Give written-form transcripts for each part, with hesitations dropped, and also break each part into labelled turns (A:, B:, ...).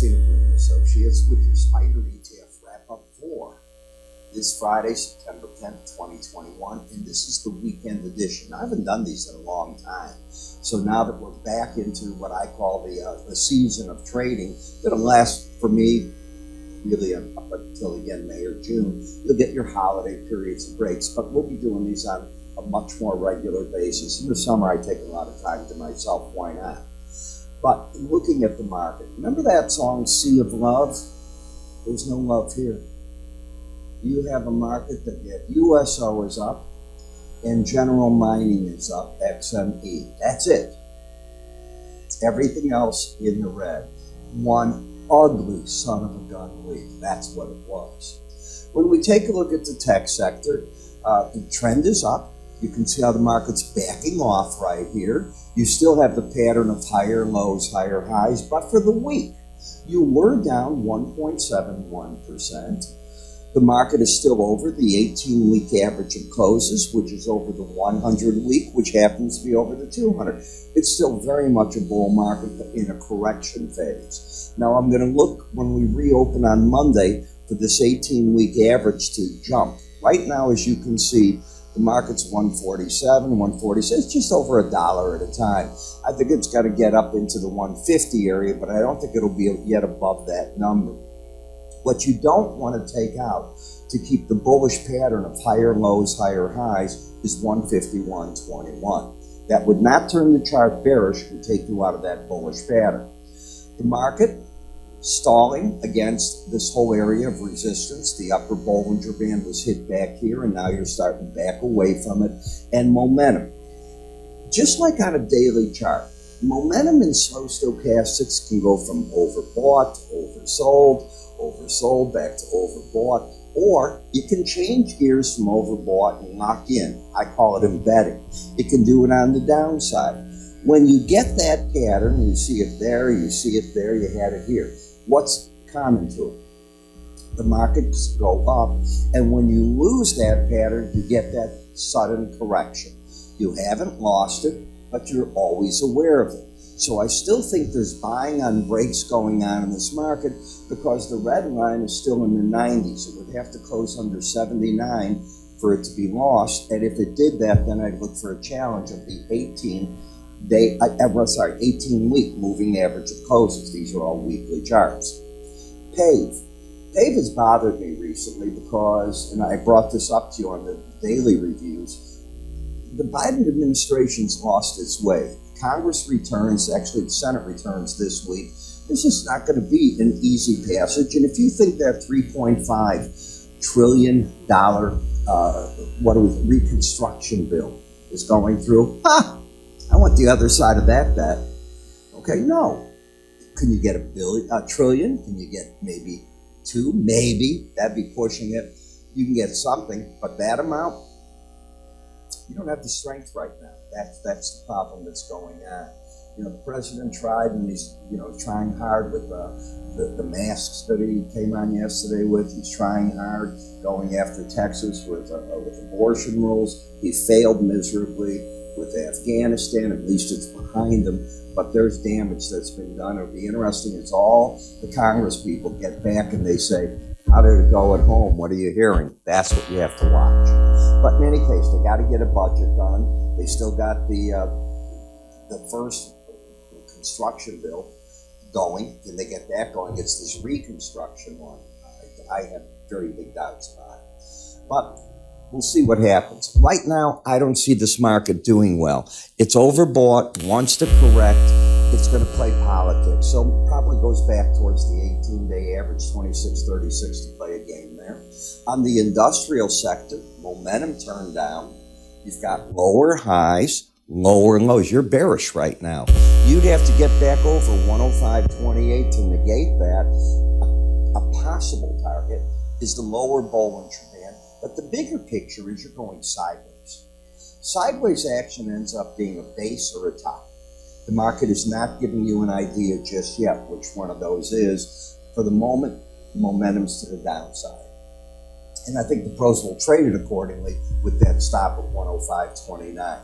A: Epstein of Linn Associates with your Spider ETF wrap-up for this Friday, September 10th, 2021, and this is the weekend edition. I haven't done these in a long time, so now that we're back into what I call the season of trading, that'll last for me really up until again May or June. You'll get your holiday periods and breaks, but we'll be doing these on a much more regular basis. In the summer, I take a lot of time to myself. Why not? But looking at the market, remember that song, Sea of Love? There's no love here. You have a market that yet USO is up and general mining is up, XME. That's it. Everything else in the red. One ugly son of a gun week. That's what it was. When we take a look at the tech sector, the trend is up. You can see how the market's backing off right here. You still have the pattern of higher lows, higher highs, but for the week, you were down 1.71%. The market is still over the 18-week average of closes, which is over the 100-week, which happens to be over the 200. It's still very much a bull market in a correction phase. Now, I'm going to look when we reopen on Monday for this 18-week average to jump. Right now, as you can see, the market's 147, 146, just over $1 at a time. I think it's got to get up into the 150 area, but I don't think it'll be yet above that number. What you don't want to take out to keep the bullish pattern of higher lows, higher highs is 151.21. That would not turn the chart bearish and take you out of that bullish pattern. The market stalling against this whole area of resistance. The upper Bollinger Band was hit back here, and now you're starting to back away from it. And momentum, just like on a daily chart, momentum in slow stochastics can go from overbought to oversold, oversold back to overbought, or you can change gears from overbought and lock in. I call it embedding. It can do it on the downside. When you get that pattern, you see it there, you see it there, you had it here. What's common to it? The markets go up, and when you lose that pattern, you get that sudden correction. You haven't lost it, but you're always aware of it. So I still think there's buying on breaks going on in this market because the red line is still in the 90s. It would have to close under 79 for it to be lost, and if it did that, then I'd look for a challenge of the 18-week moving average of closes. These are all weekly charts. PAVE has bothered me recently because, and I brought this up to you on the daily reviews, the Biden administration's lost its way. Congress returns, actually the Senate returns this week. This is not going to be an easy passage. And if you think that $3.5 trillion reconstruction bill is going through, I want the other side of that bet. Okay, no. Can you get a trillion? Can you get maybe 2? Maybe. That'd be pushing it. You can get something, but that amount, you don't have the strength right now. That's the problem that's going on. You know, the president tried, and he's, trying hard with the masks that he came on yesterday with. He's trying hard going after Texas with abortion rules. He failed miserably with Afghanistan. At least it's behind him, but there's damage that's been done. It'll be interesting as all the Congress people get back and they say, how did it go at home? What are you hearing? That's what you have to watch. But in any case, they got to get a budget done. They still got the first construction bill going. Can they get that going? It's this reconstruction one. I have very big doubts about it. But we'll see what happens. Right now, I don't see this market doing well. It's overbought, wants to correct. It's going to play politics. So probably goes back towards the 18-day average, 26.36 to play a game there. On the industrial sector, momentum turned down. You've got lower highs, lower lows. You're bearish right now. You'd have to get back over 105.28 to negate that. A possible target is the lower Bollinger Band. But the bigger picture is you're going sideways. Sideways action ends up being a base or a top. The market is not giving you an idea just yet which one of those is. For the moment, momentum's to the downside. And I think the pros will trade it accordingly with that stop at 105.29.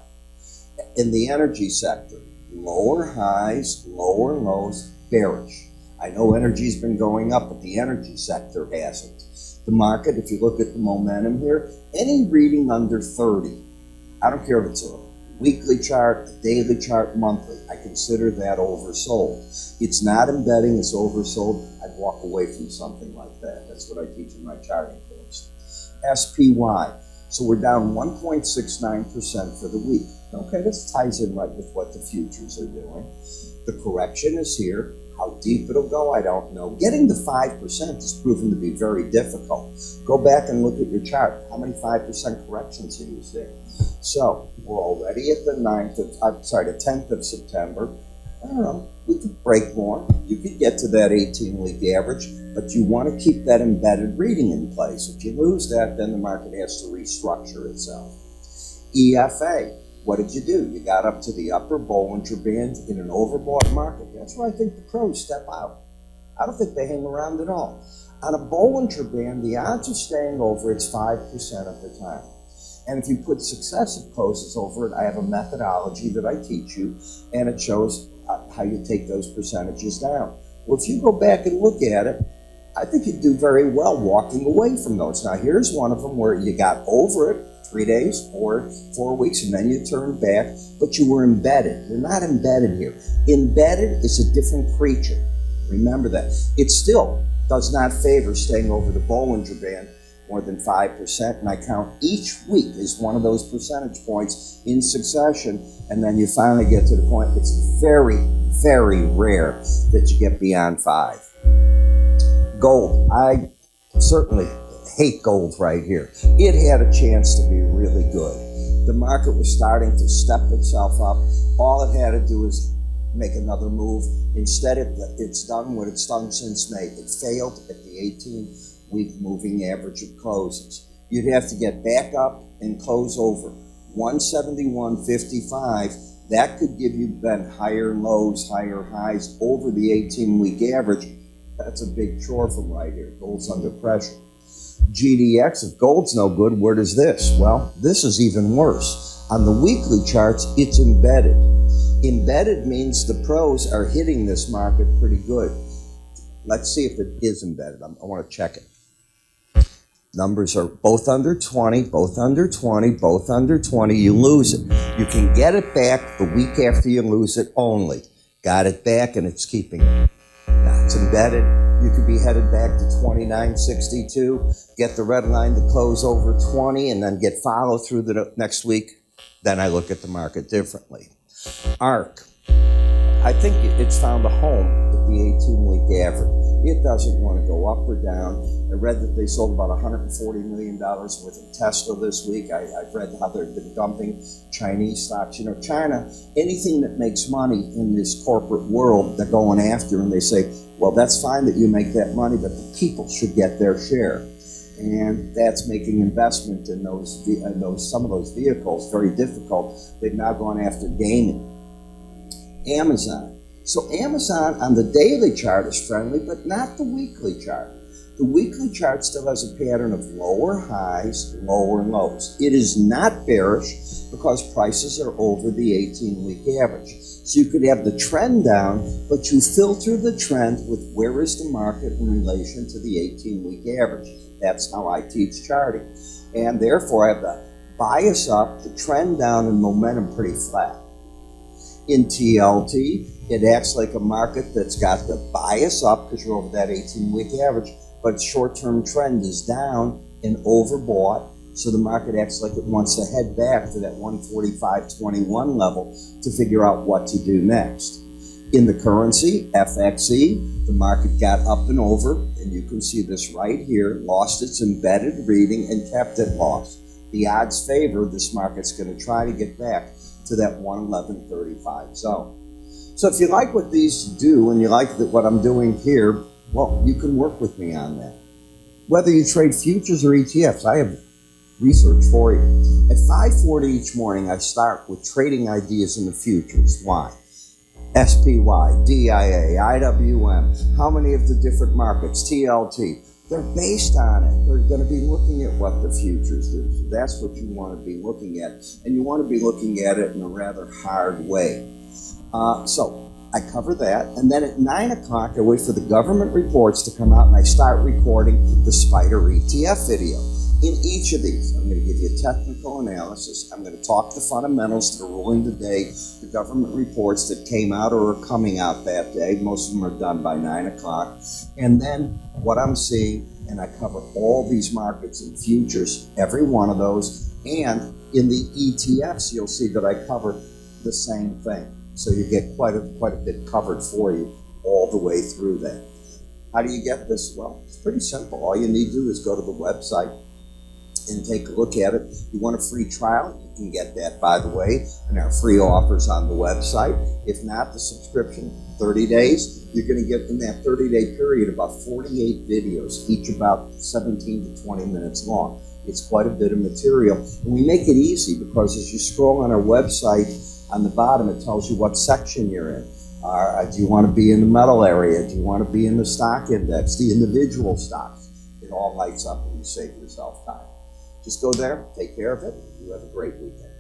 A: In the energy sector, lower highs, lower lows, bearish. I know energy's been going up, but the energy sector hasn't. The market, if you look at the momentum here, any reading under 30, I don't care if it's a weekly chart, a daily chart, monthly, I consider that oversold. It's not embedding, it's oversold. I'd walk away from something like that. That's what I teach in my charting course. SPY. So we're down 1.69% for the week. Okay, this ties in right with what the futures are doing. The correction is here. How deep it'll go, I don't know. Getting to 5% is proven to be very difficult. Go back and look at your chart. How many 5% corrections are you seeing? So we're already at the 10th of September. I don't know, we could break more. You could get to that 18-week average, but you want to keep that embedded reading in place. If you lose that, then the market has to restructure itself. EFA, what did you do? You got up to the upper Bollinger Band in an overbought market. That's where I think the pros step out. I don't think they hang around at all. On a Bollinger Band, the odds of staying over it's 5% of the time. And if you put successive closes over it, I have a methodology that I teach you, and it shows how you take those percentages down. Well, if you go back and look at it, I think you'd do very well walking away from those. Now, here's one of them where you got over it 3 days or 4 weeks, and then you turned back, but you were embedded. You're not embedded here. Embedded is a different creature. Remember that. It still does not favor staying over the Bollinger Band more than 5%, and I count each week as one of those percentage points in succession, and then you finally get to the point. It's very, very rare that you get beyond 5. Gold, I certainly hate gold right here. It had a chance to be really good. The market was starting to step itself up. All it had to do is make another move. Instead, it's done what it's done since May. It failed at the 18-week moving average of closes. You'd have to get back up and close over 171.55. That could give you then higher lows, higher highs over the 18-week average. That's a big chore from right here. Gold's under pressure. GDX, if gold's no good, where does this? Well, this is even worse. On the weekly charts, it's embedded. Embedded means the pros are hitting this market pretty good. Let's see if it is embedded. I want to check it. Numbers are both under 20, both under 20, both under 20. You lose it. You can get it back the week after you lose it only. Got it back and it's keeping it. Now it's embedded. You could be headed back to 29.62, get the red line to close over 20, and then get follow through the next week. Then I look at the market differently. ARC, I think it's found a home at the 18-week average. It doesn't want to go up or down. I read that they sold about $140 million worth of Tesla this week. I've read how they've been dumping Chinese stocks. You know, China, anything that makes money in this corporate world, they're going after, and they say, well, that's fine that you make that money, but the people should get their share. And that's making investment in some of those vehicles very difficult. They've now gone after gaming. Amazon. So Amazon on the daily chart is friendly, but not the weekly chart. The weekly chart still has a pattern of lower highs, lower lows. It is not bearish because prices are over the 18-week average. So you could have the trend down, but you filter the trend with where is the market in relation to the 18-week average. That's how I teach charting. And therefore, I have the bias up, the trend down, and momentum pretty flat. In TLT, it acts like a market that's got the bias up because you're over that 18-week average, but short-term trend is down and overbought. So the market acts like it wants to head back to that 145.21 level to figure out what to do next. In the currency, FXE, the market got up and over, and you can see this right here, lost its embedded reading and kept it lost. The odds favor this market's going to try to get back to that 111.35 zone. So if you like what these do and you like what I'm doing here, well, you can work with me on that. Whether you trade futures or ETFs, I have research for you. At 5:40 each morning, I start with trading ideas in the futures. Why? SPY, DIA, IWM, how many of the different markets, TLT, they're based on it. They're going to be looking at what the futures do. So that's what you want to be looking at. And you want to be looking at it in a rather hard way. So I cover that, and then at 9 o'clock, I wait for the government reports to come out, and I start recording the SPDR ETF video. In each of these, I'm going to give you a technical analysis. I'm going to talk the fundamentals that are ruling today, the government reports that came out or are coming out that day. Most of them are done by 9 o'clock. And then what I'm seeing, and I cover all these markets and futures, every one of those. And in the ETFs, you'll see that I cover the same thing. So you get quite a bit covered for you all the way through that. How do you get this? Well, it's pretty simple. All you need to do is go to the website and take a look at it. You want a free trial? You can get that, by the way, and our free offers on the website. If not, the subscription, 30 days, you're going to get in that 30-day period about 48 videos, each about 17 to 20 minutes long. It's quite a bit of material. And we make it easy because as you scroll on our website, on the bottom, it tells you what section you're in. Do you want to be in the metal area? Do you want to be in the stock index, the individual stocks? It all lights up and you save yourself time. Just go there, take care of it. You have a great weekend.